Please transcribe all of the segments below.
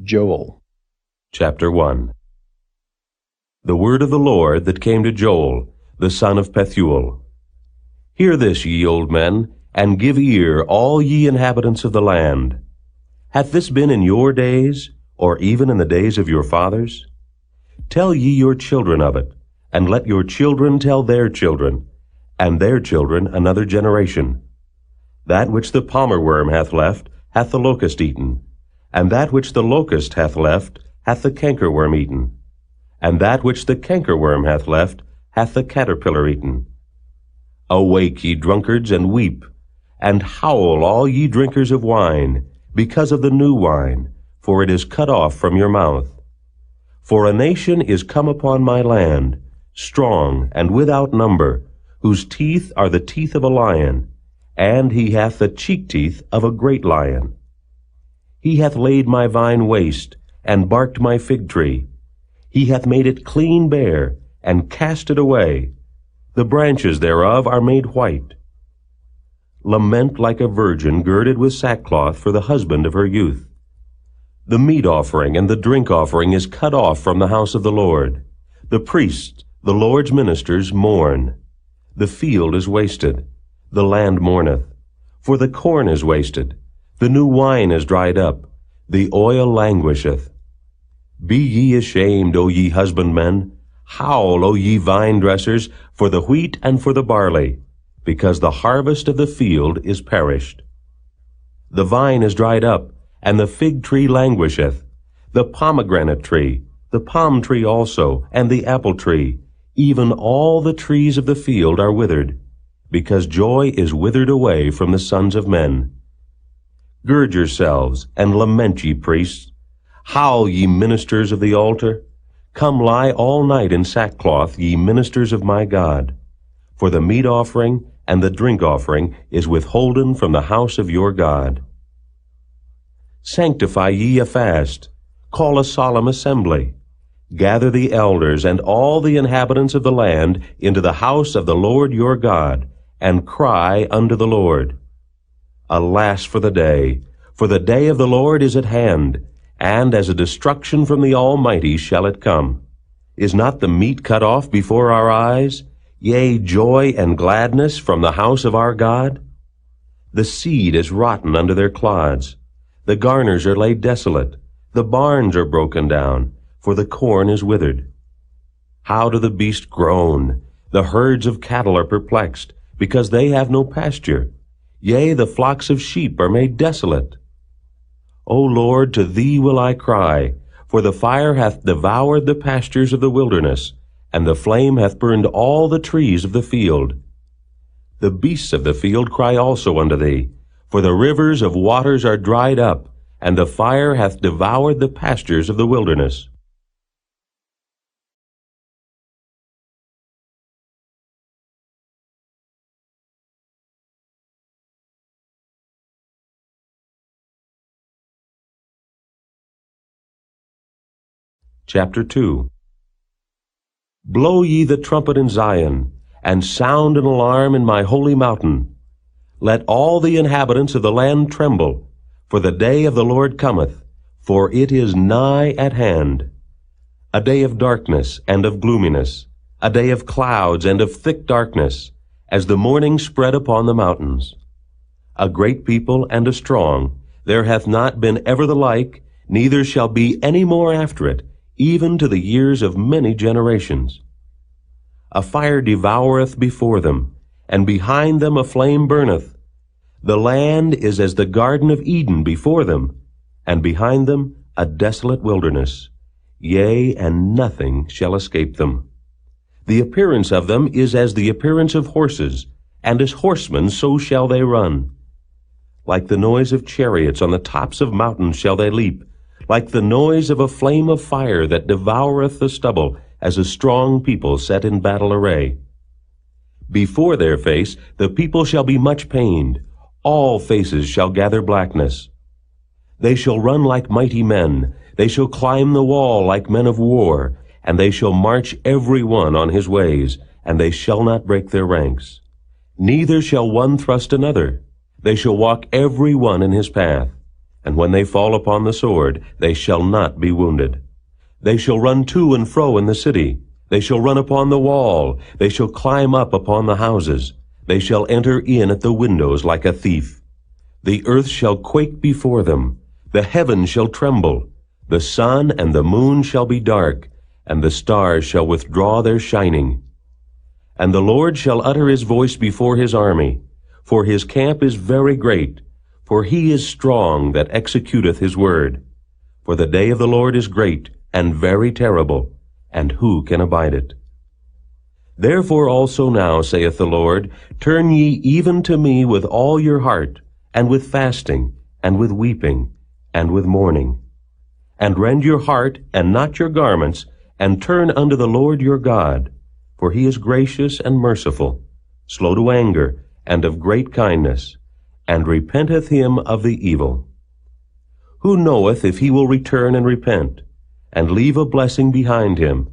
Joel. Chapter 1. The word of the Lord that came to Joel, the son of Pethuel. Hear this, ye old men, and give ear, all ye inhabitants of the land. Hath this been in your days, or even in the days of your fathers? Tell ye your children of it, and let your children tell their children, and their children another generation. That which the palmer worm hath left, hath the locust eaten, and that which the locust hath left, hath the cankerworm eaten, and that which the cankerworm hath left, hath the caterpillar eaten. Awake, ye drunkards, and weep, and howl, all ye drinkers of wine, because of the new wine, for it is cut off from your mouth. For a nation is come upon my land, strong and without number, whose teeth are the teeth of a lion, and he hath the cheek teeth of a great lion. He hath laid my vine waste, and barked my fig tree. He hath made it clean bare, and cast it away. The branches thereof are made white. Lament like a virgin girded with sackcloth for the husband of her youth. The meat offering and the drink offering is cut off from the house of the Lord. The priests, the Lord's ministers, mourn. The field is wasted, the land mourneth. For the corn is wasted, the new wine is dried up, the oil languisheth. Be ye ashamed, O ye husbandmen, howl, O ye vine dressers, for the wheat and for the barley, because the harvest of the field is perished. The vine is dried up, and the fig tree languisheth, the pomegranate tree, the palm tree also, and the apple tree, even all the trees of the field are withered, because joy is withered away from the sons of men. Gird yourselves, and lament, ye priests. Howl, ye ministers of the altar. Come lie all night in sackcloth, ye ministers of my God. For the meat offering and the drink offering is withholden from the house of your God. Sanctify ye a fast, call a solemn assembly. Gather the elders and all the inhabitants of the land into the house of the Lord your God, and cry unto the Lord. Alas for the day of the Lord is at hand, and as a destruction from the Almighty shall it come. Is not the meat cut off before our eyes? Yea, joy and gladness from the house of our God? The seed is rotten under their clods. The garners are laid desolate. The barns are broken down, for the corn is withered. How do the beasts groan? The herds of cattle are perplexed, because they have no pasture. Yea, the flocks of sheep are made desolate. O Lord, to thee will I cry, for the fire hath devoured the pastures of the wilderness, and the flame hath burned all the trees of the field. The beasts of the field cry also unto thee, for the rivers of waters are dried up, and the fire hath devoured the pastures of the wilderness. Chapter 2. Blow ye the trumpet in Zion, and sound an alarm in my holy mountain. Let all the inhabitants of the land tremble, for the day of the Lord cometh, for it is nigh at hand. A day of darkness and of gloominess, a day of clouds and of thick darkness, as the morning spread upon the mountains. A great people and a strong, there hath not been ever the like, neither shall be any more after it, even to the years of many generations. A fire devoureth before them, and behind them a flame burneth. The land is as the Garden of Eden before them, and behind them a desolate wilderness. Yea, and nothing shall escape them. The appearance of them is as the appearance of horses, and as horsemen so shall they run. Like the noise of chariots on the tops of mountains shall they leap, like the noise of a flame of fire that devoureth the stubble, as a strong people set in battle array. Before their face the people shall be much pained, all faces shall gather blackness. They shall run like mighty men, they shall climb the wall like men of war, and they shall march every one on his ways, and they shall not break their ranks. Neither shall one thrust another, they shall walk every one in his path. and when they fall upon the sword, they shall not be wounded. They shall run to and fro in the city. They shall run upon the wall. They shall climb up upon the houses. They shall enter in at the windows like a thief. The earth shall quake before them. The heavens shall tremble. The sun and the moon shall be dark, and the stars shall withdraw their shining. And the Lord shall utter his voice before his army, for his camp is very great, for he is strong that executeth his word. For the day of the Lord is great and very terrible, and who can abide it? Therefore also now, saith the Lord, turn ye even to me with all your heart, and with fasting, and with weeping, and with mourning. And rend your heart, and not your garments, and turn unto the Lord your God. For he is gracious and merciful, slow to anger, and of great kindness, and repenteth him of the evil. Who knoweth if he will return and repent, and leave a blessing behind him,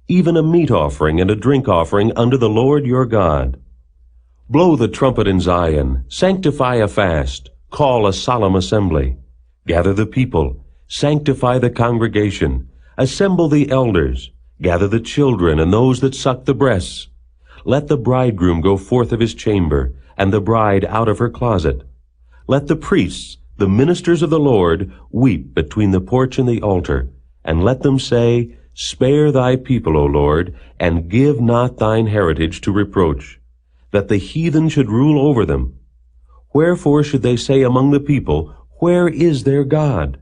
even a meat offering and a drink offering unto the Lord your God? Blow the trumpet in Zion, sanctify a fast, call a solemn assembly. Gather the people, sanctify the congregation, assemble the elders, gather the children and those that suck the breasts. Let the bridegroom go forth of his chamber, and the bride out of her closet. Let the priests, the ministers of the Lord, weep between the porch and the altar, and let them say, Spare thy people, O Lord, and give not thine heritage to reproach, that the heathen should rule over them. Wherefore should they say among the people, Where is their God?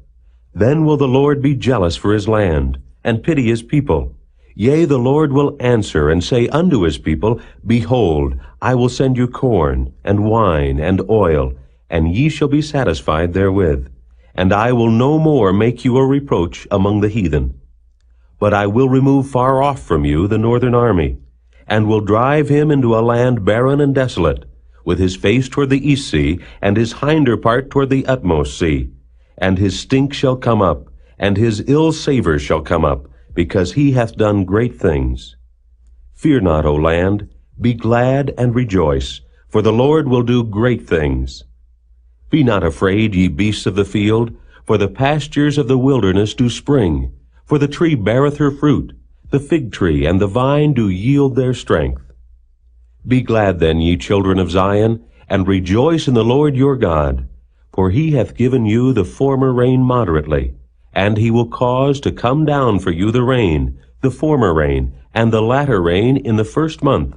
Then will the Lord be jealous for his land, and pity his people. Yea, the Lord will answer and say unto his people, Behold, I will send you corn, and wine, and oil, and ye shall be satisfied therewith. And I will no more make you a reproach among the heathen. But I will remove far off from you the northern army, and will drive him into a land barren and desolate, with his face toward the east sea, and his hinder part toward the utmost sea. And his stink shall come up, and his ill savor shall come up, because he hath done great things. Fear not, O land, be glad and rejoice, for the Lord will do great things. Be not afraid, ye beasts of the field, for the pastures of the wilderness do spring. For the tree beareth her fruit, the fig tree and the vine do yield their strength. Be glad then, ye children of Zion, and rejoice in the Lord your God. For he hath given you the former rain moderately, and he will cause to come down for you the rain, the former rain, and the latter rain in the first month.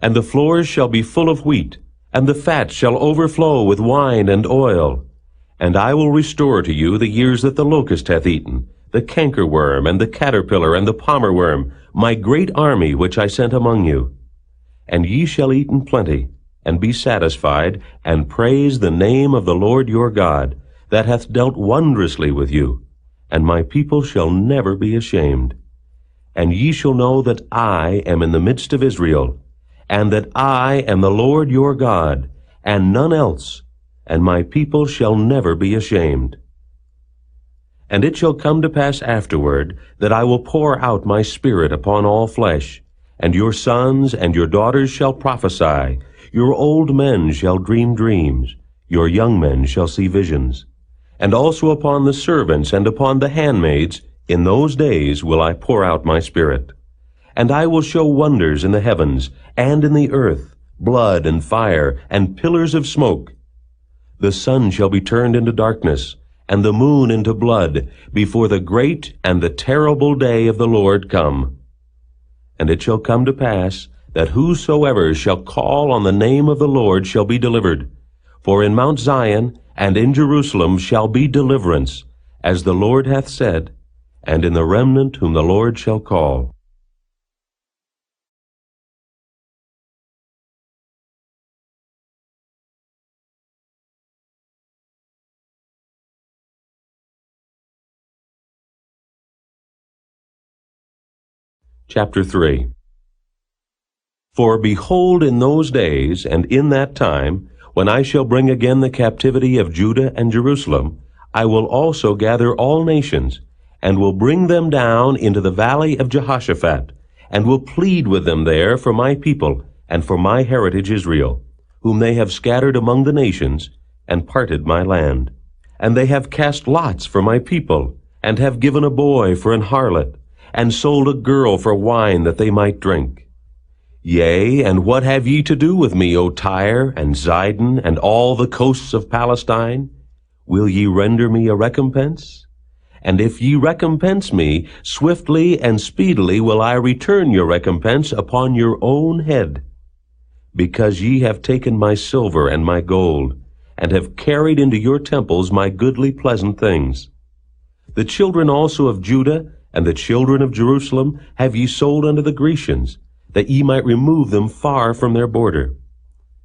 And the floors shall be full of wheat, and the fat shall overflow with wine and oil. And I will restore to you the years that the locust hath eaten, the cankerworm, and the caterpillar, and the palmerworm, my great army which I sent among you. And ye shall eat in plenty, and be satisfied, and praise the name of the Lord your God, that hath dealt wondrously with you. And my people shall never be ashamed. And ye shall know that I am in the midst of Israel, and that I am the Lord your God, and none else, and my people shall never be ashamed. And it shall come to pass afterward, that I will pour out my Spirit upon all flesh, and your sons and your daughters shall prophesy, your old men shall dream dreams, your young men shall see visions. And also upon the servants and upon the handmaids, in those days will I pour out my Spirit. And I will show wonders in the heavens and in the earth, blood and fire and pillars of smoke. The sun shall be turned into darkness, and the moon into blood, before the great and the terrible day of the Lord come. And it shall come to pass, that whosoever shall call on the name of the Lord shall be delivered. For in Mount Zion and in Jerusalem shall be deliverance, as the Lord hath said, and in the remnant whom the Lord shall call. Chapter 3. For behold, in those days and in that time, when I shall bring again the captivity of Judah and Jerusalem, I will also gather all nations, and will bring them down into the valley of Jehoshaphat, and will plead with them there for my people, and for my heritage Israel, whom they have scattered among the nations, and parted my land. And they have cast lots for my people, and have given a boy for an harlot, and sold a girl for wine that they might drink. Yea, and what have ye to do with me, O Tyre, and Zidon, and all the coasts of Palestine? Will ye render me a recompense? And if ye recompense me, swiftly and speedily will I return your recompense upon your own head. Because ye have taken my silver and my gold, and have carried into your temples my goodly pleasant things. The children also of Judah and the children of Jerusalem have ye sold unto the Grecians, that ye might remove them far from their border.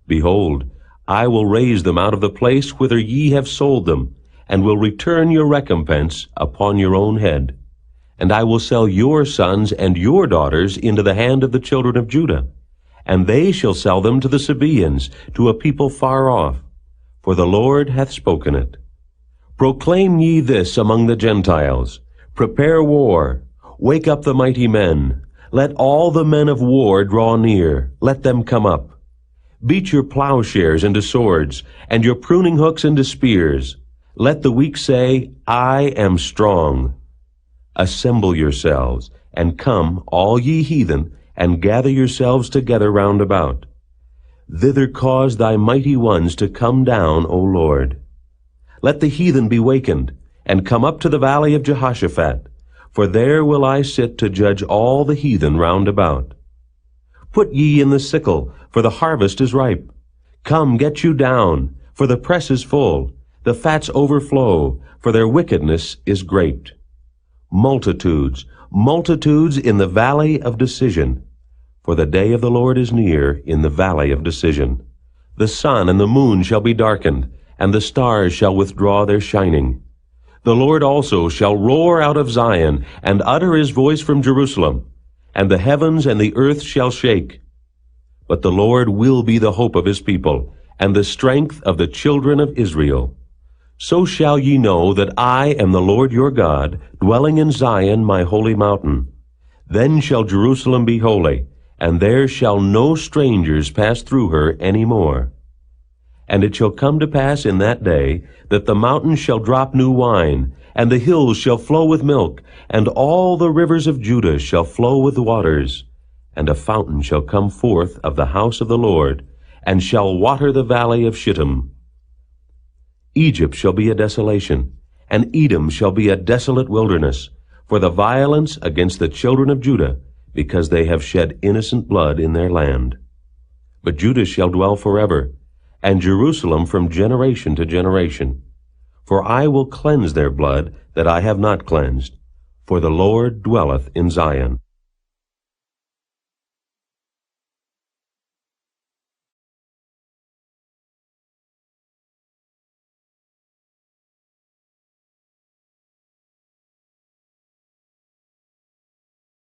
Behold, I will raise them out of the place whither ye have sold them, and will return your recompense upon your own head. And I will sell your sons and your daughters into the hand of the children of Judah, and they shall sell them to the Sabaeans, to a people far off. For the Lord hath spoken it. Proclaim ye this among the Gentiles. Prepare war. Wake up the mighty men. Let all the men of war draw near. Let them come up. Beat your plowshares into swords, and your pruning hooks into spears. Let the weak say, I am strong. Assemble yourselves, and come, all ye heathen, and gather yourselves together round about. Thither cause thy mighty ones to come down, O Lord. Let the heathen be wakened, and come up to the valley of Jehoshaphat, for there will I sit to judge all the heathen round about. Put ye in the sickle, for the harvest is ripe. Come, get you down, for the press is full. The fats overflow, for their wickedness is great. Multitudes, multitudes in the valley of decision. For the day of the Lord is near in the valley of decision. The sun and the moon shall be darkened, and the stars shall withdraw their shining. The Lord also shall roar out of Zion, and utter his voice from Jerusalem, and the heavens and the earth shall shake. But the Lord will be the hope of his people, and the strength of the children of Israel. So shall ye know that I am the Lord your God, dwelling in Zion my holy mountain. Then shall Jerusalem be holy, and there shall no strangers pass through her any more. And it shall come to pass in that day that the mountains shall drop new wine, and the hills shall flow with milk, and all the rivers of Judah shall flow with waters. And a fountain shall come forth of the house of the Lord, and shall water the valley of Shittim. Egypt shall be a desolation, and Edom shall be a desolate wilderness, for the violence against the children of Judah, because they have shed innocent blood in their land. But Judah shall dwell forever, and Jerusalem from generation to generation. For I will cleanse their blood that I have not cleansed, for the Lord dwelleth in Zion.